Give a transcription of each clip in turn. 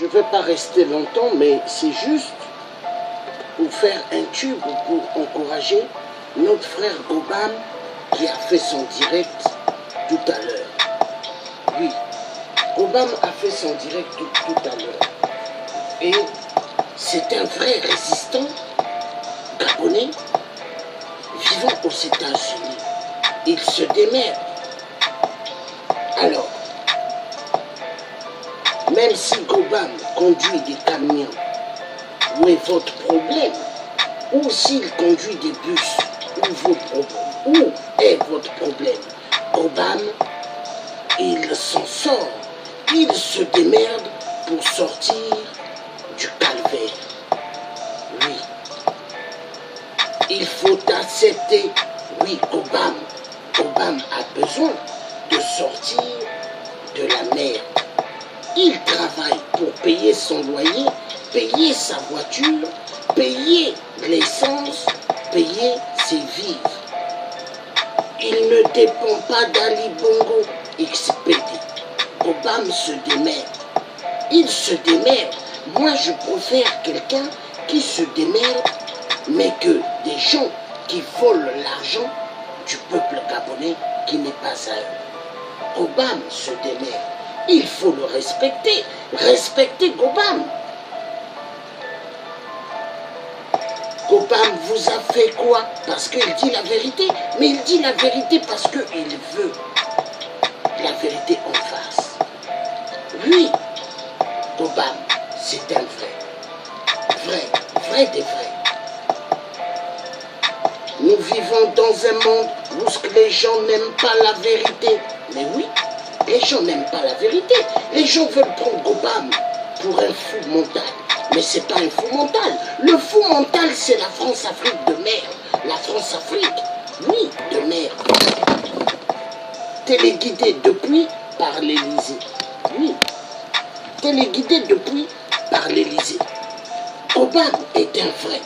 Je ne vais pas rester longtemps, mais c'est juste pour faire un tube, pour encourager notre frère Gobam qui a fait son direct tout à l'heure. Oui, Gobam a fait son direct tout à l'heure. Et c'est un vrai résistant gabonais vivant aux États-Unis. Il se démerde. Alors, même si Gobam conduit des camions, où est votre problème? Ou s'il conduit des bus, où est votre problème? Gobam, il s'en sort. Il se démerde pour sortir du calvaire. Oui. Il faut accepter. Oui, Gobam a besoin de sortir de la merde. Il travaille pour payer son loyer, payer sa voiture, payer l'essence, payer ses vivres. Il ne dépend pas d'Ali Bongo XPD. Gobam se démerde. Il se démerde. Moi, je préfère quelqu'un qui se démerde, mais que des gens qui volent l'argent du peuple gabonais qui n'est pas à eux. Gobam se démerde. Il faut le respecter. Respectez Gobam. Gobam vous a fait quoi? Parce qu'il dit la vérité. Mais il dit la vérité parce qu'il veut la vérité en face. Oui, Gobam, c'est un vrai. Vrai des vrais. Nous vivons dans un monde où les gens n'aiment pas la vérité. Mais oui, les gens n'aiment pas la vérité. Les gens veulent prendre Gobam pour un fou mental. Mais c'est pas un fou mental. Le fou mental, c'est la France-Afrique de merde. La France-Afrique, oui, de merde. Téléguidée depuis par l'Élysée. Oui. Téléguidée depuis par l'Élysée. Gobam est un vrai.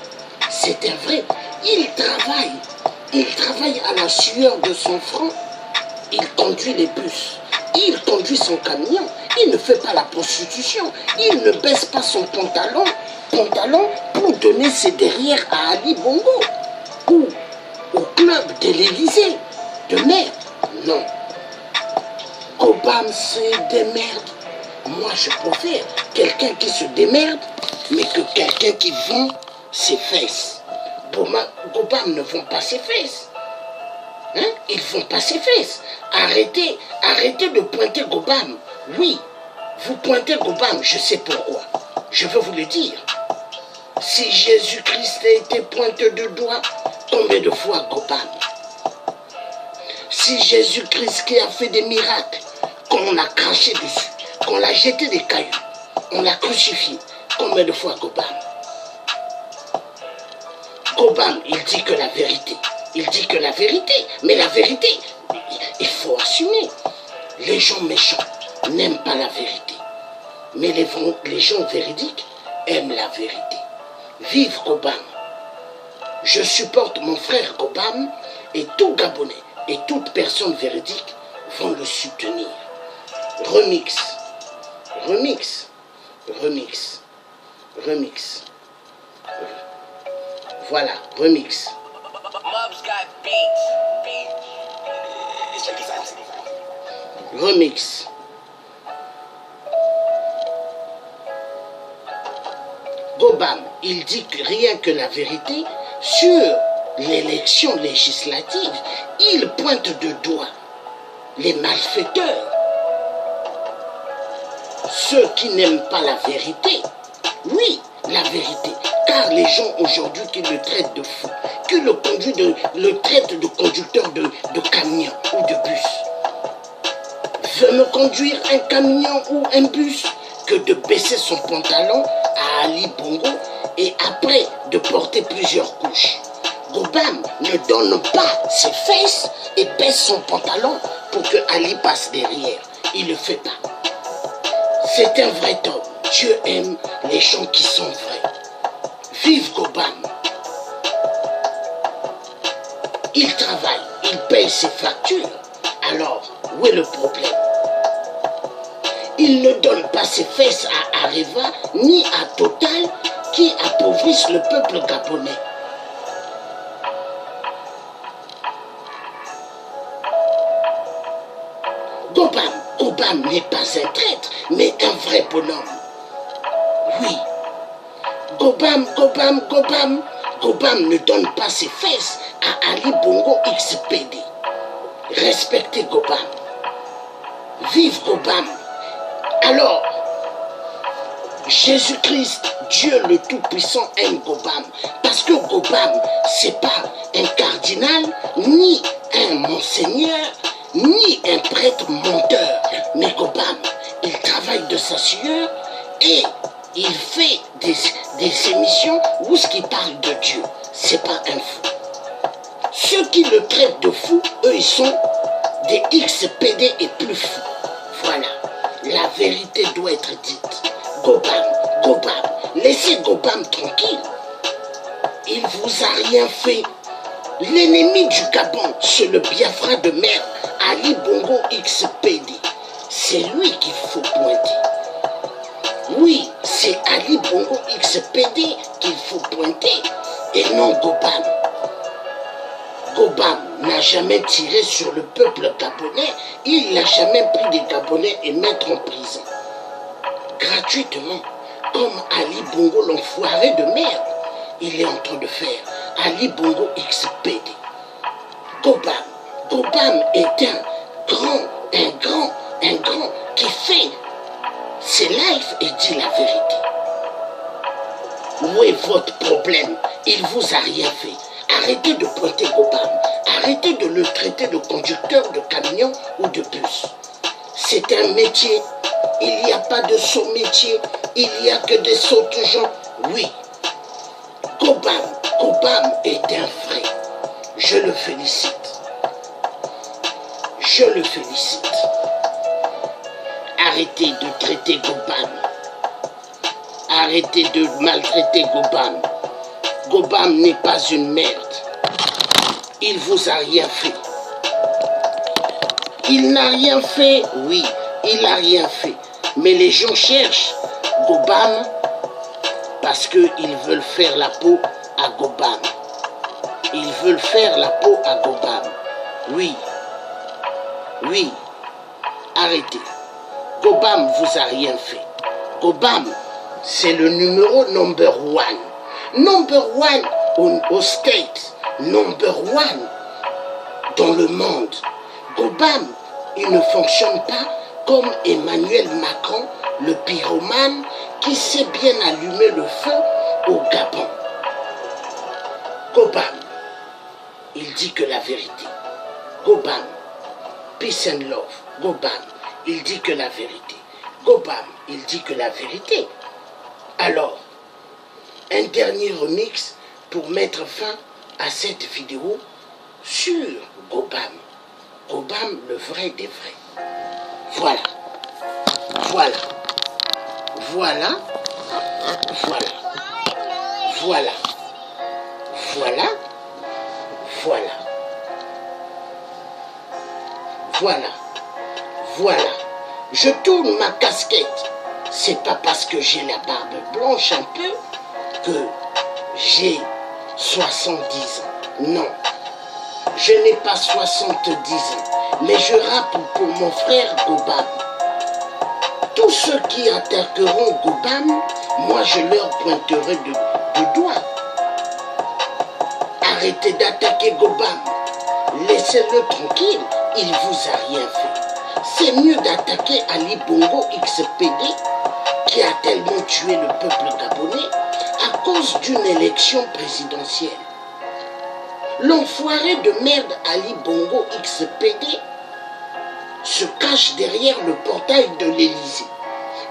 C'est un vrai. Il travaille à la sueur de son front. Il conduit les bus. Il conduit son camion. Il ne fait pas la prostitution. Il ne baisse pas son pantalon pour donner ses derrières à Ali Bongo ou au club de l'Élysée. De merde. Non. Gobam se démerde. Moi, je préfère quelqu'un qui se démerde, mais que quelqu'un qui vend ses fesses. Gobam ne vend pas ses fesses. Hein? Ils ne vont pas ses fesses. Arrêtez de pointer Gobam. Oui, vous pointez Gobam, je sais pourquoi. Je veux vous le dire. Si Jésus-Christ a été pointé de doigt, combien de fois Gobam? Si Jésus-Christ qui a fait des miracles, qu'on a craché dessus, qu'on l'a jeté des cailloux, on l'a crucifié, combien de fois Gobam? Gobam, il dit que la vérité. Il dit que la vérité, mais la vérité, il faut assumer. Les gens méchants n'aiment pas la vérité. Mais les gens véridiques aiment la vérité. Vive Gobam. Je supporte mon frère Gobam et tout Gabonais et toute personne véridique vont le soutenir. Remix. Voilà, remix. Remix. Gobam, il dit que rien que la vérité sur l'élection législative. Il pointe de doigt les malfaiteurs, ceux qui n'aiment pas la vérité. Oui, la vérité. Car les gens aujourd'hui qui le traitent de fou, qui le traitent de conducteur de camion ou de bus, veut me conduire un camion ou un bus que de baisser son pantalon à Ali Bongo et après de porter plusieurs couches. Gobam ne donne pas ses fesses et baisse son pantalon pour que Ali passe derrière. Il ne le fait pas. C'est un vrai homme. Dieu aime les gens qui sont vrais. Vive Gobam. Il travaille, il paye ses factures. Alors, où est le problème? Il ne donne pas ses fesses à Areva ni à Total qui appauvrissent le peuple gabonais. Gobam n'est pas un traître, mais un vrai bonhomme. Oui. Gobam ne donne pas ses fesses à Ali Bongo XPD. Respectez Gobam. Vive Gobam. Alors, Jésus-Christ, Dieu le Tout-Puissant aime Gobam. Parce que Gobam, c'est pas un cardinal, ni un monseigneur, ni un prêtre menteur. Mais Gobam, il travaille de sa sueur et il fait des émissions où ce qui parle de Dieu. C'est pas un fou. Ceux qui le traitent de fou, eux, ils sont des XPD et plus fous. Voilà. La vérité doit être dite. Gobam, laissez Gobam tranquille. Il vous a rien fait. L'ennemi du Gabon, c'est le Biafra de merde, Ali Bongo XPD. C'est lui qu'il faut pointer. Oui, c'est Ali Bongo XPD qu'il faut pointer et non Gobam. Gobam n'a jamais tiré sur le peuple gabonais, il n'a jamais pris des Gabonais et mettre en prison. Gratuitement, comme Ali Bongo l'enfoiré de merde, il est en train de faire. Ali Bongo XPD. Gobam est un grand qui fait ses lives et dit la vérité. Où est votre problème? Il vous a rien fait. Arrêtez de pointer Gobam. Arrêtez de le traiter de conducteur de camion ou de bus. C'est un métier. Il n'y a pas de saut métier. Il n'y a que des sautes gens. Oui. Gobam est un vrai. Je le félicite. Je le félicite. Arrêtez de traiter Gobam. Arrêtez de maltraiter Gobam. Gobam n'est pas une merde. Il vous a rien fait. Il n'a rien fait, oui, il n'a rien fait. Mais les gens cherchent Gobam parce qu'ils veulent faire la peau à Gobam. Ils veulent faire la peau à Gobam. Oui. Oui. Arrêtez. Gobam vous a rien fait. Gobam, c'est le numéro number one. Number one au States. Number one dans le monde. Gobam, il ne fonctionne pas comme Emmanuel Macron, le pyromane qui sait bien allumer le feu au Gabon. Gobam, il dit que la vérité. Gobam, peace and love. Gobam, il dit que la vérité. Gobam, il dit que la vérité. Alors, un dernier remix pour mettre fin à cette vidéo sur Gobam. Gobam, le vrai des vrais. Voilà. Voilà. Voilà. Voilà. Voilà. Voilà. Voilà. Voilà. Voilà. Je tourne ma casquette. C'est pas parce que j'ai la barbe blanche un peu que j'ai 70 ans. Non. Je n'ai pas 70 ans. Mais je rappe pour mon frère Gobam. Tous ceux qui attaqueront Gobam, moi je leur pointerai du doigt. Arrêtez d'attaquer Gobam. Laissez-le tranquille, il vous a rien fait. C'est mieux d'attaquer Ali Bongo XPD qui a tellement tué le peuple gabonais à cause d'une élection présidentielle. L'enfoiré de merde Ali Bongo XPD se cache derrière le portail de l'Élysée.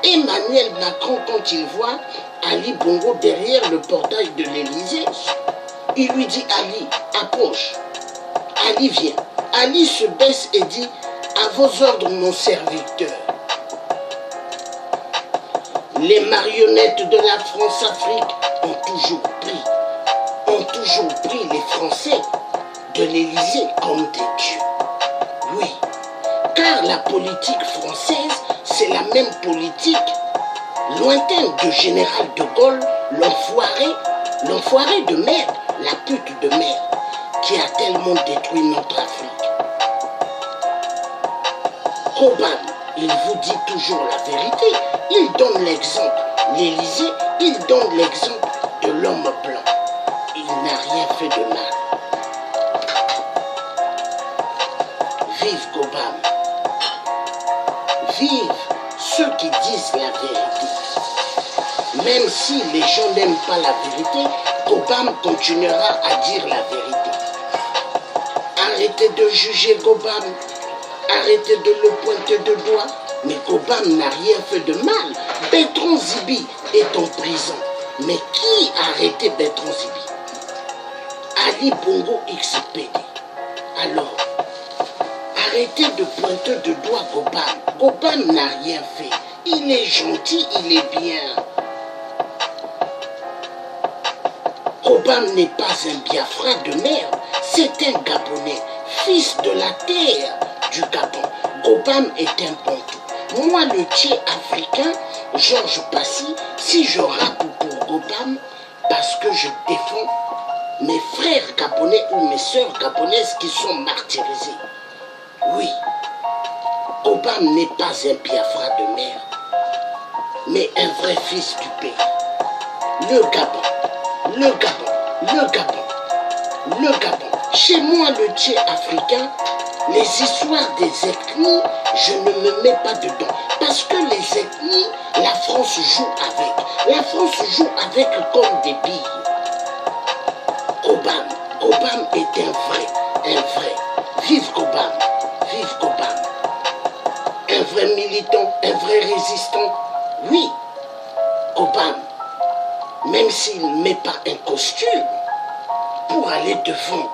Emmanuel Macron, quand il voit Ali Bongo derrière le portail de l'Élysée, il lui dit « Ali, approche ». Ali vient. Ali se baisse et dit « À vos ordres, mon serviteur ». Les marionnettes de la France-Afrique ont toujours pris les Français de l'Élysée comme des dieux. Oui, car la politique française, c'est la même politique lointaine de Général de Gaulle, l'enfoiré de merde, la pute de merde, qui a tellement détruit notre Afrique. Cobham, il vous dit toujours la vérité. Il donne l'exemple. L'Élysée, il donne l'exemple de l'homme blanc. Il n'a rien fait de mal. Vive Cobham. Vive ceux qui disent la vérité. Même si les gens n'aiment pas la vérité, Cobham continuera à dire la vérité. Arrêtez de juger Cobham. Arrêtez de le pointer de doigt. Mais Cobham n'a rien fait de mal. Bertrand Zibi est en prison. Mais qui a arrêté Bertrand Zibi? Ali Bongo XPD. Alors, arrêtez de pointer de doigt Cobham. Cobham n'a rien fait. Il est gentil, il est bien. Cobham n'est pas un Biafra de merde. C'est un Gabonais, fils de la terre du Gabon. Cobham est un Bantou. Moi, le Tché africain, Georges Passy, si je rappe pour Cobham, parce que je défends mes frères gabonais ou mes sœurs gabonaises qui sont martyrisés. Oui, Cobham n'est pas un Biafra de merde, mais un vrai fils du pays. Le Gabon, le Gabon, le Gabon, le Gabon. Chez moi, le Tché africain, les histoires des ethnies, je ne me mets pas dedans. Parce que les ethnies, la France joue avec. La France joue avec comme des billes. Cobham est un vrai. Vive Cobham, vive Cobham. Un vrai militant, un vrai résistant. Oui, Cobham, même s'il ne met pas un costume pour aller devant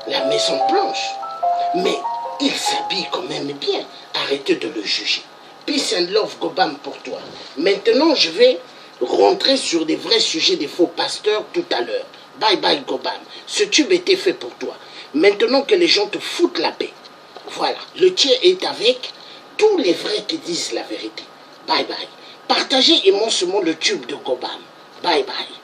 la Maison Blanche, mais il s'habille quand même bien. Arrêtez de le juger. Peace and love, Cobham, pour toi. Maintenant, je vais rentrer sur des vrais sujets des faux pasteurs tout à l'heure. Bye bye, Cobham. Ce tube était fait pour toi. Maintenant que les gens te foutent la paix. Voilà, le tien est avec tous les vrais qui disent la vérité. Bye bye. Partagez immensément le tube de Cobham. Bye bye.